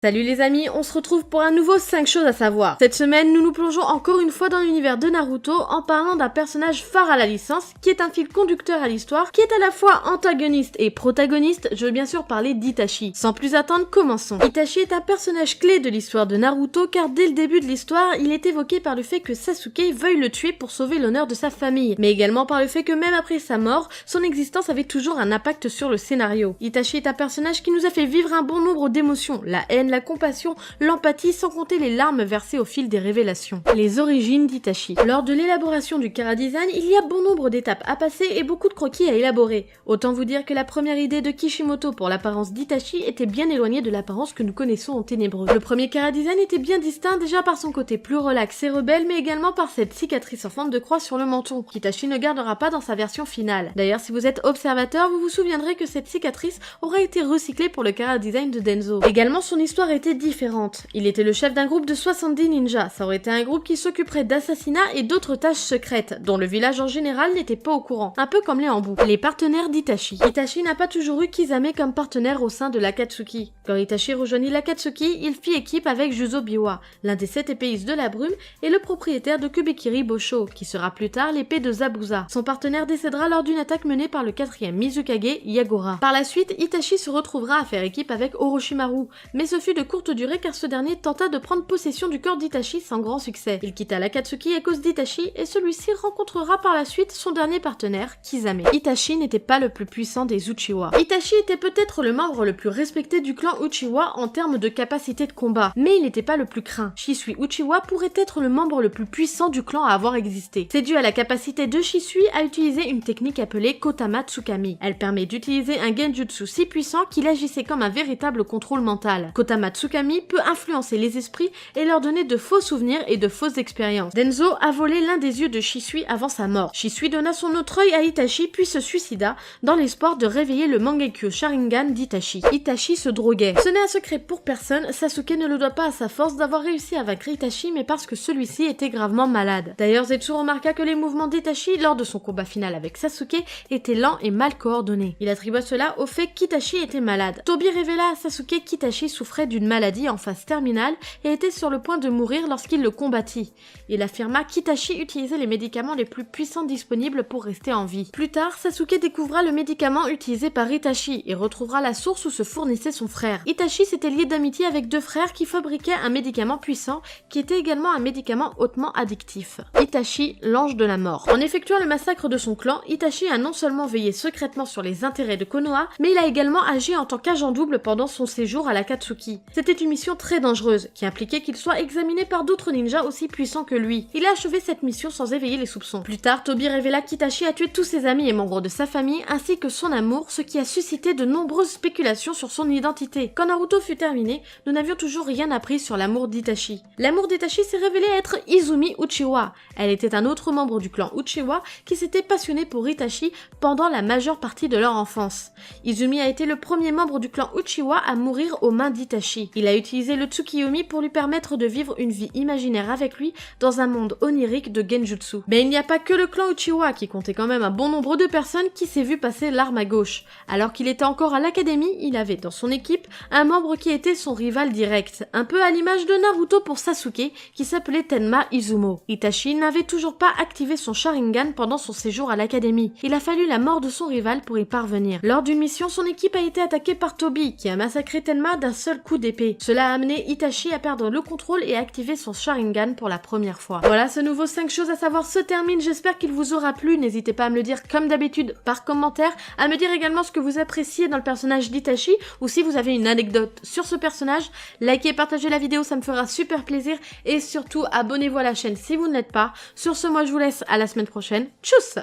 Salut les amis, on se retrouve pour un nouveau 5 choses à savoir. Cette semaine, nous nous plongeons encore une fois dans l'univers de Naruto en parlant d'un personnage phare à la licence, qui est un fil conducteur à l'histoire, qui est à la fois antagoniste et protagoniste, je veux bien sûr parler d'Itachi. Sans plus attendre, commençons. Itachi est un personnage clé de l'histoire de Naruto car dès le début de l'histoire, il est évoqué par le fait que Sasuke veuille le tuer pour sauver l'honneur de sa famille, mais également par le fait que même après sa mort, son existence avait toujours un impact sur le scénario. Itachi est un personnage qui nous a fait vivre un bon nombre d'émotions, la haine, la compassion, l'empathie, sans compter les larmes versées au fil des révélations. Les origines d'Itachi. Lors de l'élaboration du chara-design, il y a bon nombre d'étapes à passer et beaucoup de croquis à élaborer. Autant vous dire que la première idée de Kishimoto pour l'apparence d'Itachi était bien éloignée de l'apparence que nous connaissons en ténébreux. Le premier chara-design était bien distinct déjà par son côté plus relax et rebelle, mais également par cette cicatrice en forme de croix sur le menton, qu'Itachi ne gardera pas dans sa version finale. D'ailleurs, si vous êtes observateur, vous vous souviendrez que cette cicatrice aura été recyclée pour le chara-design de Denzo. Également, son histoire était différente. Il était le chef d'un groupe de 70 ninjas, ça aurait été un groupe qui s'occuperait d'assassinats et d'autres tâches secrètes, dont le village en général n'était pas au courant, un peu comme les Hanbu. Les partenaires d'Itachi. Itachi n'a pas toujours eu Kisame comme partenaire au sein de l'Akatsuki. Quand Itachi rejoignit l'Akatsuki, il fit équipe avec Juzo Biwa, l'un des 7 épéistes de la brume et le propriétaire de Kubikiri Bosho, qui sera plus tard l'épée de Zabuza. Son partenaire décédera lors d'une attaque menée par le 4e Mizukage, Yagura. Par la suite, Itachi se retrouvera à faire équipe avec Orochimaru, mais ce fut de courte durée car ce dernier tenta de prendre possession du corps d'Itachi sans grand succès. Il quitta l'Akatsuki à cause d'Itachi et celui-ci rencontrera par la suite son dernier partenaire, Kisame. Itachi n'était pas le plus puissant des Uchiwa. Itachi était peut-être le membre le plus respecté du clan Uchiwa en termes de capacité de combat, mais il n'était pas le plus craint. Shisui Uchiwa pourrait être le membre le plus puissant du clan à avoir existé. C'est dû à la capacité de Shisui à utiliser une technique appelée Kotama Tsukami. Elle permet d'utiliser un genjutsu si puissant qu'il agissait comme un véritable contrôle mental. Kotama Tsukami peut influencer les esprits et leur donner de faux souvenirs et de fausses expériences. Denzo a volé l'un des yeux de Shisui avant sa mort. Shisui donna son autre œil à Itachi puis se suicida dans l'espoir de réveiller le Mangekyo Sharingan d'Itachi. Itachi se droguait. Ce n'est un secret pour personne, Sasuke ne le doit pas à sa force d'avoir réussi à vaincre Itachi mais parce que celui-ci était gravement malade. D'ailleurs, Zetsu remarqua que les mouvements d'Itachi lors de son combat final avec Sasuke étaient lents et mal coordonnés. Il attribua cela au fait qu'Itachi était malade. Tobi révéla à Sasuke qu'Itachi souffrait d'une maladie en phase terminale et était sur le point de mourir lorsqu'il le combattit. Il affirma qu'Itachi utilisait les médicaments les plus puissants disponibles pour rester en vie. Plus tard, Sasuke découvra le médicament utilisé par Itachi et retrouvera la source où se fournissait son frère. Itachi s'était lié d'amitié avec deux frères qui fabriquaient un médicament puissant qui était également un médicament hautement addictif. Itachi, l'ange de la mort. En effectuant le massacre de son clan, Itachi a non seulement veillé secrètement sur les intérêts de Konoha, mais il a également agi en tant qu'agent double pendant son séjour à l'Akatsuki. C'était une mission très dangereuse, qui impliquait qu'il soit examiné par d'autres ninjas aussi puissants que lui. Il a achevé cette mission sans éveiller les soupçons. Plus tard, Tobi révéla qu'Itachi a tué tous ses amis et membres de sa famille, ainsi que son amour, ce qui a suscité de nombreuses spéculations sur son identité. Quand Naruto fut terminé, nous n'avions toujours rien appris sur l'amour d'Itachi. L'amour d'Itachi s'est révélé être Izumi Uchiwa. Elle était un autre membre du clan Uchiwa qui s'était passionné pour Itachi pendant la majeure partie de leur enfance. Izumi a été le premier membre du clan Uchiwa à mourir aux mains d'Itachi. Il a utilisé le Tsukiyomi pour lui permettre de vivre une vie imaginaire avec lui dans un monde onirique de genjutsu. Mais il n'y a pas que le clan Uchiwa qui comptait quand même un bon nombre de personnes qui s'est vu passer l'arme à gauche. Alors qu'il était encore à l'académie, il avait dans son équipe un membre qui était son rival direct, un peu à l'image de Naruto pour Sasuke qui s'appelait Tenma Izumo. Itachi n'avait toujours pas activé son Sharingan pendant son séjour à l'académie. Il a fallu la mort de son rival pour y parvenir. Lors d'une mission, son équipe a été attaquée par Tobi qui a massacré Tenma d'un seul coup d'épée. Cela a amené Itachi à perdre le contrôle et à activer son Sharingan pour la première fois. Voilà, ce nouveau 5 choses à savoir se termine, j'espère qu'il vous aura plu. N'hésitez pas à me le dire comme d'habitude par commentaire, à me dire également ce que vous appréciez dans le personnage d'Itachi ou si vous avez une anecdote sur ce personnage. Likez et partagez la vidéo, ça me fera super plaisir et surtout abonnez-vous à la chaîne si vous ne l'êtes pas. Sur ce, moi je vous laisse à la semaine prochaine. Tchuss!